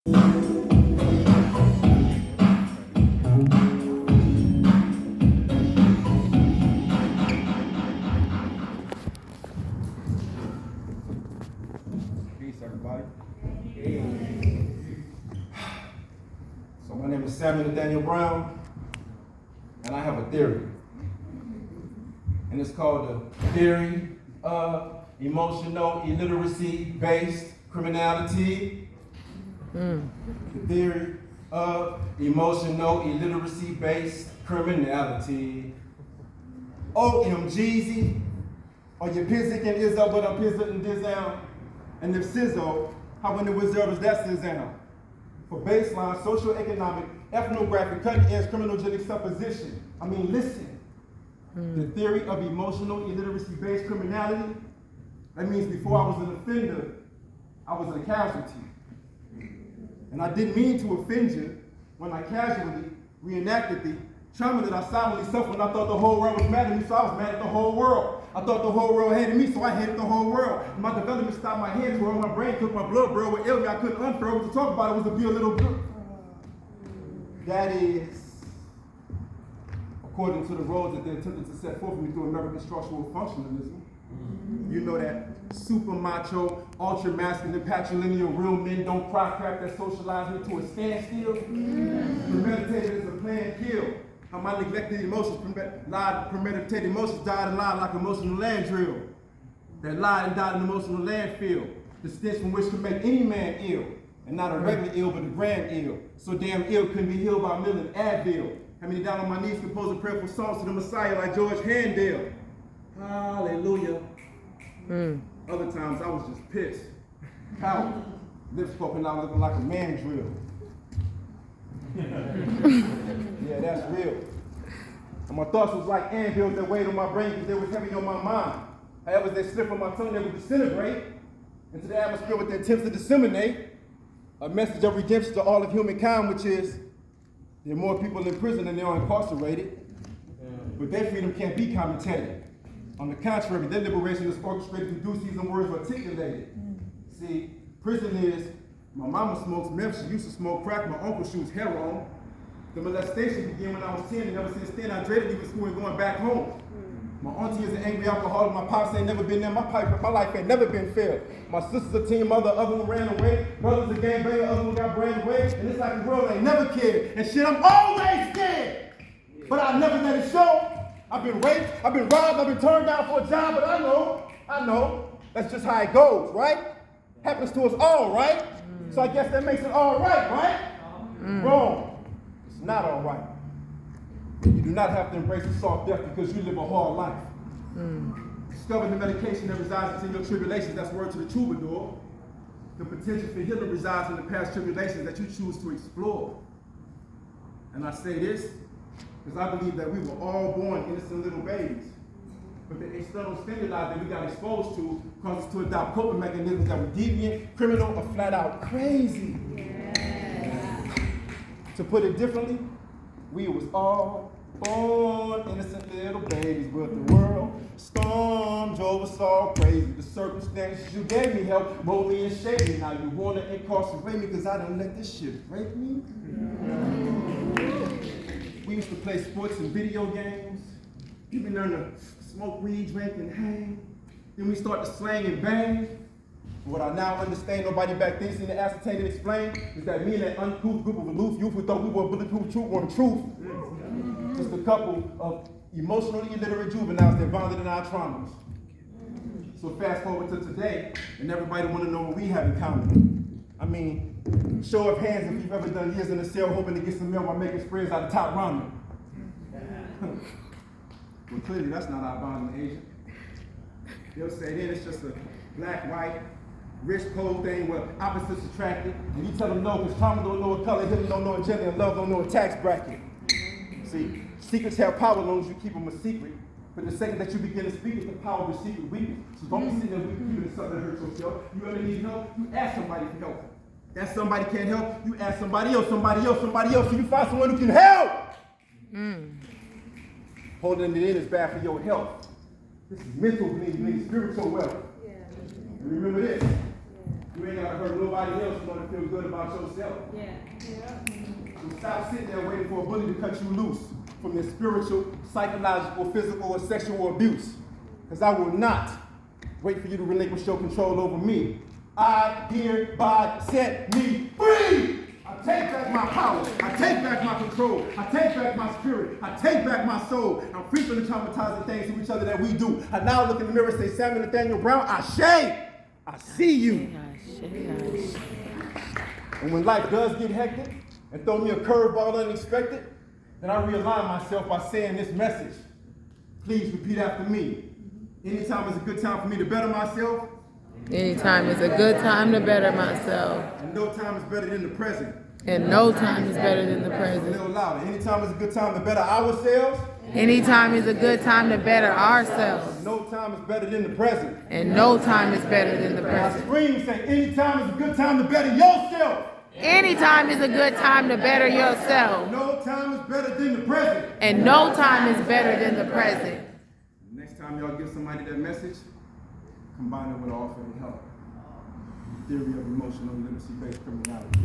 Peace, everybody. So my name is Samuel Daniel Brown, and I have a theory. And it's called the theory of emotional illiteracy-based criminality. The theory of emotional illiteracy-based criminality. OMGeezy, or your Pizzic and Izzo, but I'm Pizzic and Dizzle. And if Sizzo, how when the wizard is that Sizzle? For baseline, socio-economic, ethnographic, cutting-edge criminogenic supposition. I mean, listen. The theory of emotional illiteracy-based criminality, that means before I was an offender, I was a casualty. And I didn't mean to offend you when I casually reenacted the trauma that I silently suffered when I thought the whole world was mad at me, so I was mad at the whole world. I thought the whole world hated me, so I hated the whole world. And my development stopped, my hands were on my brain, took my blood, bro, what ailed me, I couldn't unfurl. What to talk about it was to be a little girl. That is, according to the roles that they attempted to set forth for me through American structural functionalism. You know that super macho, ultra masculine, patrilineal, real men don't cry crap that socialize me to a standstill. Premeditated is a planned kill. How my neglected emotions, premeditated emotions died and lied like emotional land drill. That lied and died in emotional landfill. The stench from which can make any man ill. And not a regular ill, but a grand ill. So damn ill couldn't be healed by milling Advil. Have me down on my knees composing prayerful songs to the Messiah like George Handel. Hallelujah. Other times I was just pissed. Power. Lips poking out looking like a man drill. Yeah, that's real. And my thoughts was like anvils that weighed on my brain because they was heavy on my mind. However, as they slip from my tongue, they would disintegrate into the atmosphere with the attempts to disseminate a message of redemption to all of humankind, which is there are more people in prison than there are incarcerated, but their freedom can't be commentated. On the contrary, their liberation is orchestrated through due season words articulated. See, prison is, my mama smokes meth, she used to smoke crack, my uncle shoots heroin. The molestation began when I was 10, and ever since then I dreaded leaving school and going back home. My auntie is an angry alcoholic, my pops ain't never been there, my life ain't never been fair. My sister's a teen mother, other one ran away, brother's a gangbanger, other one got brand away, and it's like the world ain't never cared. And shit, I'm always scared, but I never let it show. I've been raped, I've been robbed, I've been turned down for a job, but I know, that's just how it goes, right? Happens to us all, right? So I guess that makes it all right, right? Wrong. It's not all right. You do not have to embrace a soft death because you live a hard life. Discover the medication that resides in your tribulations, that's word to the troubadour. The potential for healing resides in the past tribulations that you choose to explore. And I say this because I believe that we were all born innocent little babies. But the external stimuli that we got exposed to caused us to adopt coping mechanisms that were deviant, criminal, or flat out crazy. To put it differently, we was all born innocent little babies, but the world storm drove us all crazy. The circumstances you gave me helped mold me and shape me. Now you wanna incarcerate me because I don't let this shit break me? We used to play sports and video games. Then we learned to smoke weed, drink, and hang. Then we start to slang and bang. What I now understand, nobody back then seemed to ascertain and explain, is that me and that uncouth group of aloof youth who thought we were bulletproof truth were the truth. Just a couple of emotionally illiterate juveniles that bonded in our traumas. So fast forward to today, and everybody want to know what we have in common. I mean, show of hands if you've ever done years in a cell hoping to get some mail while making spreads out of top ramen. Well, clearly that's not our bonding agent. They'll say then it's just a black, white, rich, cold thing where opposites attracted, and you tell them no, because trauma don't know a color, healing don't know a gender, and love don't know a tax bracket. See, secrets have power as long as you keep them a secret. But the second that you begin to speak, the power of the secret weakness. So don't be sitting there keeping something that hurts yourself. You ever need help? You ask somebody for help. That somebody can't help, you ask somebody else, so you find someone who can help. Holding it in is bad for your health. This is mental, you need spiritual wealth. Remember this. You ain't gotta hurt nobody else in order to feel good about yourself. Yeah. So stop sitting there waiting for a bully to cut you loose from their spiritual, psychological, physical, or sexual abuse. Because I will not wait for you to relinquish your control over me. I hereby set me free. I take back my power. I take back my control. I take back my spirit. I take back my soul. I'm free from the traumatizing things to each other that we do. I now look in the mirror and say, Samuel Nathaniel Brown, I see you. And when life does get hectic and throw me a curveball unexpected, then I realign myself by saying this message. Please repeat after me. Anytime is a good time for me to better myself. Anytime is a good time to better myself. And no time is better than the present. And no time is better than the A present. little louder. Anytime is a good time to better ourselves. Anytime is a good time to better ourselves. No time is better than the present. And no time is better than the I present. scream and say, anytime is a good time to better yourself. Anytime is a good time to better yourself. No time is better than the present. And no time is better than the present. Next time y'all give somebody that message, combine it with offering help. The theory of emotional literacy-based criminality.